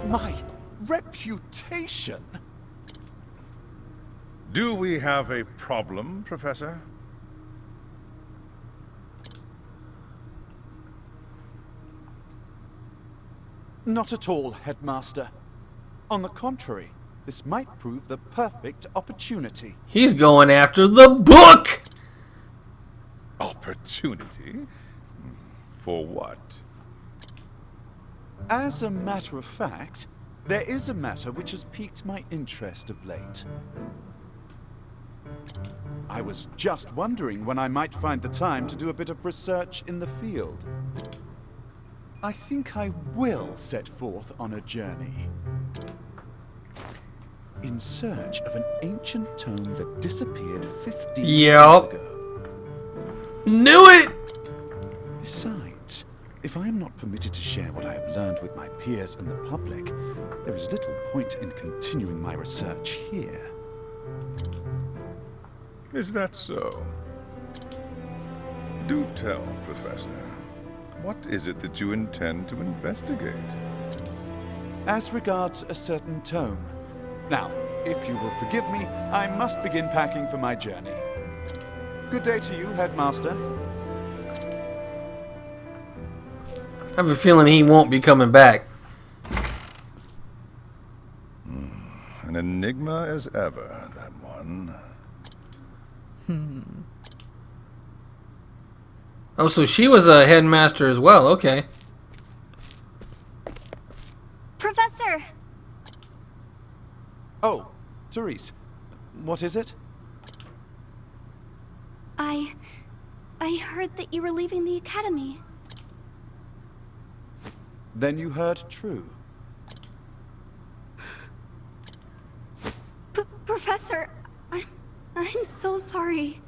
My reputation? Do we have a problem, Professor? Not at all, Headmaster. On the contrary, this might prove the perfect opportunity. He's going after the book! Opportunity? For what? As a matter of fact, there is a matter which has piqued my interest of late. I was just wondering when I might find the time to do a bit of research in the field. I think I will set forth on a journey in search of an ancient tome that disappeared 15 years ago. Knew it! Besides, if I am not permitted to share what I have learned with my peers and the public, there is little point in continuing my research here. Is that so? Do tell, Professor. What is it that you intend to investigate? As regards a certain tome. Now, if you will forgive me, I must begin packing for my journey. Good day to you, Headmaster. I have a feeling he won't be coming back. An enigma as ever, that one. Oh, so she was a headmaster as well. Okay. Professor! Oh, Cyrus. What is it? I heard that you were leaving the academy. Then you heard true. Professor, I'm so sorry.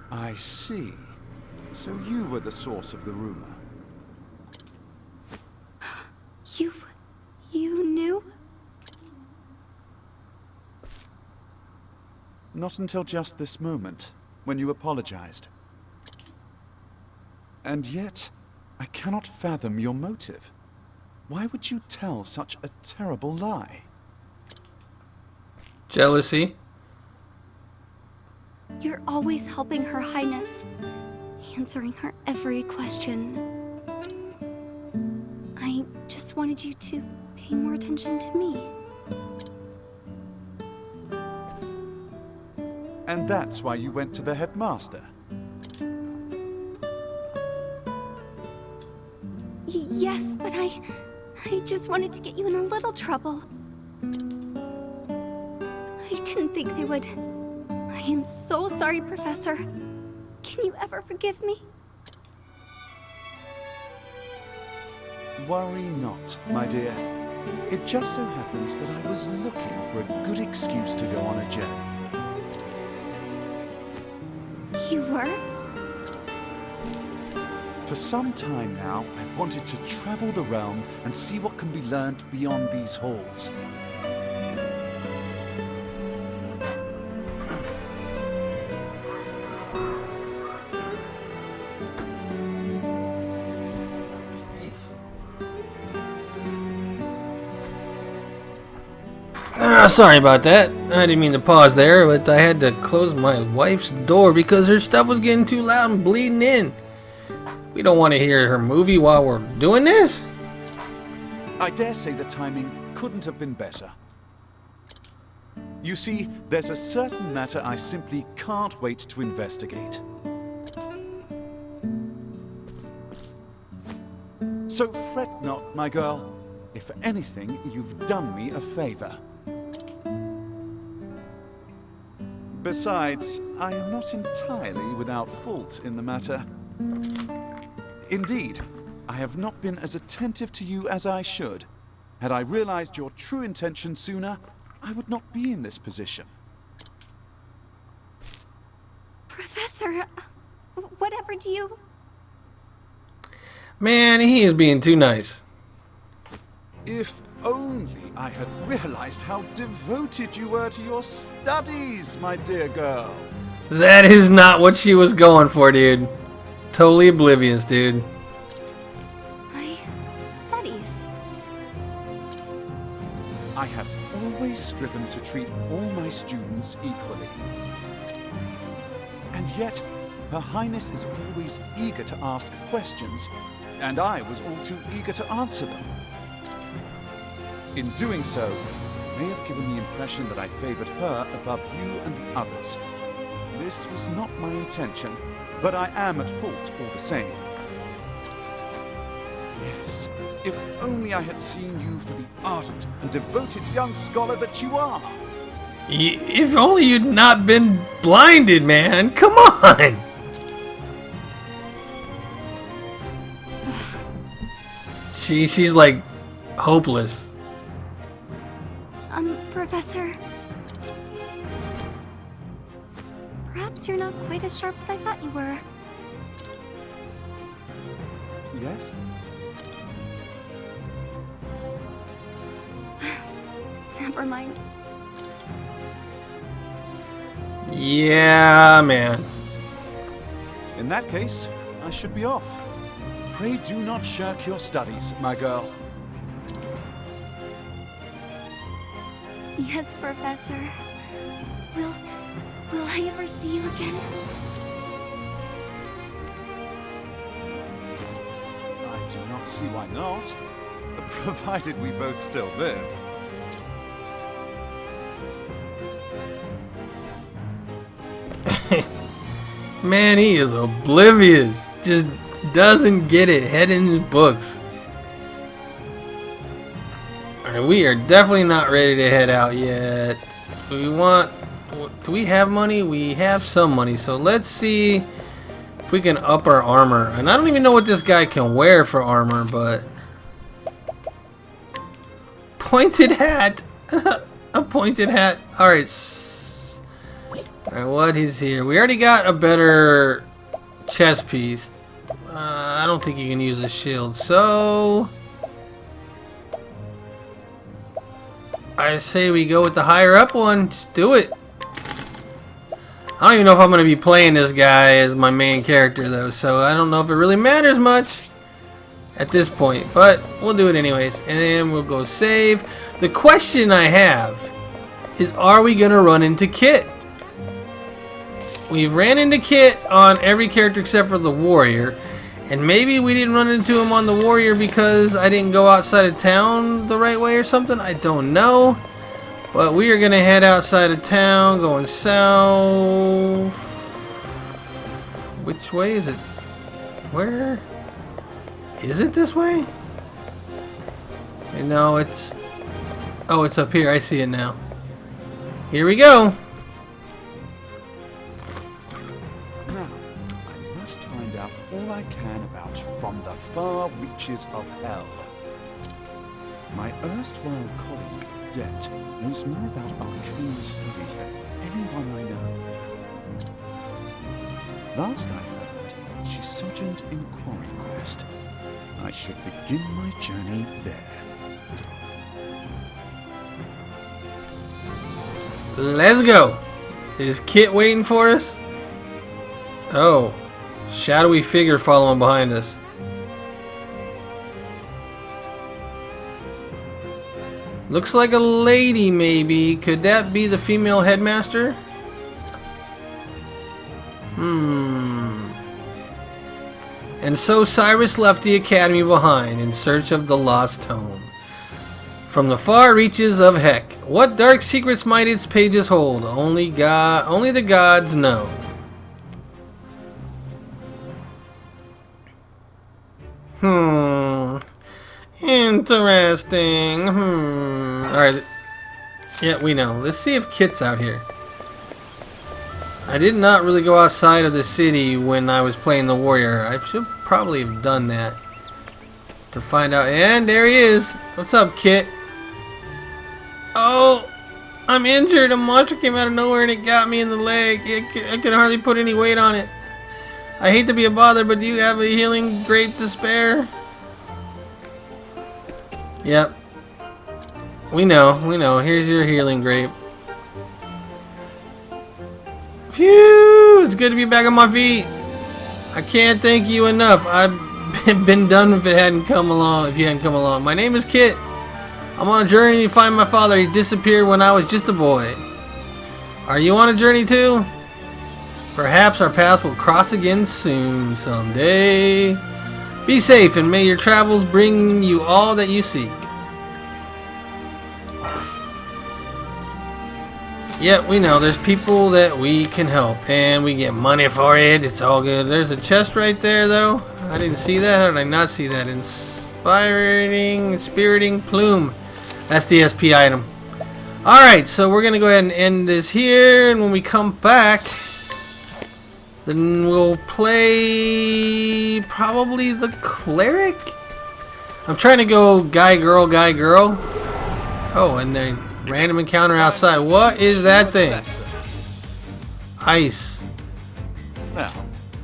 I see. So you were the source of the rumor. You knew? Not until just this moment, when you apologized. And yet, I cannot fathom your motive. Why would you tell such a terrible lie? Jealousy. You're always helping Her Highness, answering her every question. I just wanted you to pay more attention to me. And that's why you went to the headmaster. Yes, but I just wanted to get you in a little trouble. I didn't think they would. I am so sorry, Professor. Can you ever forgive me? Worry not, my dear. It just so happens that I was looking for a good excuse to go on a journey. You were? For some time now, I've wanted to travel the realm and see what can be learned beyond these halls. Sorry about that. I didn't mean to pause there, but I had to close my wife's door because her stuff was getting too loud and bleeding in. We don't want to hear her movie while we're doing this. I dare say the timing couldn't have been better. You see, there's a certain matter I simply can't wait to investigate. So fret not, my girl. If anything, you've done me a favor. Besides, I am not entirely without fault in the matter. Indeed, I have not been as attentive to you as I should. Had I realized your true intention sooner, I would not be in this position. Professor, whatever do you... Man, he is being too nice. If only I had realized how devoted you were to your studies, my dear girl. That is not what she was going for, dude. Totally oblivious, dude. My studies. I have always striven to treat all my students equally. And And yet, Her Highness is always eager to ask questions, and I was all too eager to answer them. In doing so, I may have given the impression that I favored her above you and the others. This was not my intention, but I am at fault all the same. Yes, if only I had seen you for the ardent and devoted young scholar that you are. If only you'd not been blinded, man. Come on. She's like hopeless. Professor. Perhaps you're not quite as sharp as I thought you were. Yes? Never mind. Yeah, man. In that case, I should be off. Pray do not shirk your studies, my girl. Yes, Professor. Will I ever see you again? I do not see why not, provided we both still live. Man, he is oblivious. Just doesn't get it. Head in his books. Alright, we are definitely not ready to head out yet. Do we have money? We have some money. So let's see if we can up our armor. And I don't even know what this guy can wear for armor, but... Pointed hat. A pointed hat. Alright. Alright, what is here? We already got a better chest piece. I don't think you can use a shield. So... I say we go with the higher up one. Just do it. I don't even know if I'm going to be playing this guy as my main character though, so I don't know if it really matters much at this point, but we'll do it anyways. And then we'll go save. The question I have is, are we going to run into Kit? We've ran into Kit on every character except for the warrior. And maybe we didn't run into him on the warrior because I didn't go outside of town the right way or something. I don't know. But we are going to head outside of town, going south. Which way is it? Where? Is it this way? No, it's... Oh, it's up here. I see it now. Here we go. All I can about From the Far Reaches of Hell. My erstwhile colleague, Det, knows more about arcane studies than anyone I know. Last I heard, she sojourned in Quarry Quest. I should begin my journey there. Let's go. Is Kit waiting for us? Oh. Shadowy figure following behind us. Looks like a lady, maybe. Could that be the female headmaster? And so Cyrus left the academy behind in search of the lost tome. From the far reaches of Heck, what dark secrets might its pages hold? Only the gods know. Interesting. Alright. Yeah, we know. Let's see if Kit's out here. I did not really go outside of the city when I was playing the warrior. I should probably have done that to find out. And there he is. What's up, Kit? Oh, I'm injured. A monster came out of nowhere and it got me in the leg. I could hardly put any weight on it. I hate to be a bother, but do you have a healing grape to spare? Yep. We know. Here's your healing grape. Phew! It's good to be back on my feet. I can't thank you enough. I've been done if you hadn't come along. My name is Kit. I'm on a journey to find my father. He disappeared when I was just a boy. Are you on a journey too? Perhaps our paths will cross again soon, someday. Be safe, and may your travels bring you all that you seek. Yep, we know there's people that we can help, and we get money for it. It's all good. There's a chest right there, though. I didn't see that. How did I not see that? Inspiriting plume. That's the SP item. Alright, so we're going to go ahead and end this here, and when we come back, then we'll play probably the cleric? I'm trying to go guy, girl, guy, girl. Oh, and then random encounter outside. What is that thing? Ice.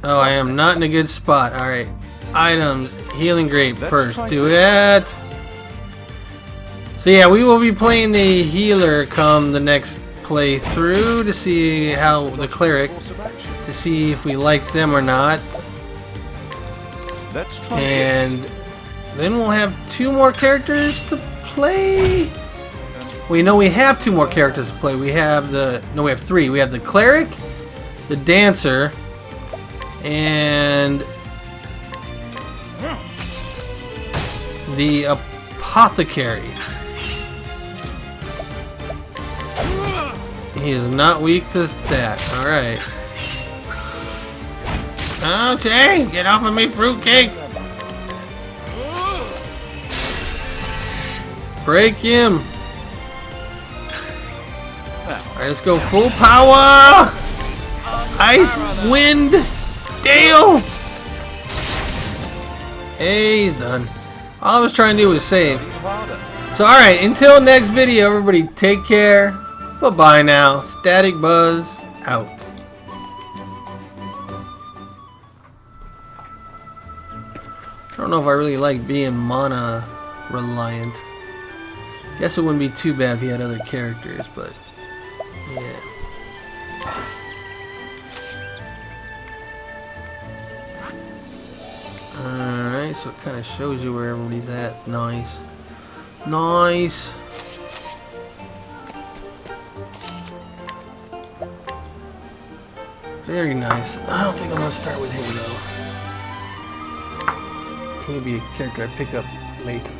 Oh, I am not in a good spot. Alright. Items. Healing grape first. Do it. So yeah, we will be playing the healer come the next playthrough to see how the cleric, to see if we like them or not. And then we'll have 2 more characters to play. We know we have 2 more characters to play. We have the we have 3. We have the cleric, the dancer, and the apothecary. He is not weak to that. Alright. Oh, Jay! Get off of me, fruitcake! Break him! Alright, let's go full power! Ice, wind, gale! Hey, he's done. All I was trying to do was save. So, alright, until next video, everybody take care. Bye-bye now. Static Buzz out. I don't know if I really like being mana reliant. Guess it wouldn't be too bad if he had other characters, but yeah. Alright, so it kind of shows you where everybody's at. Nice. Nice. Very nice. I don't think I'm going to start with him though. He'll be a character I pick up later.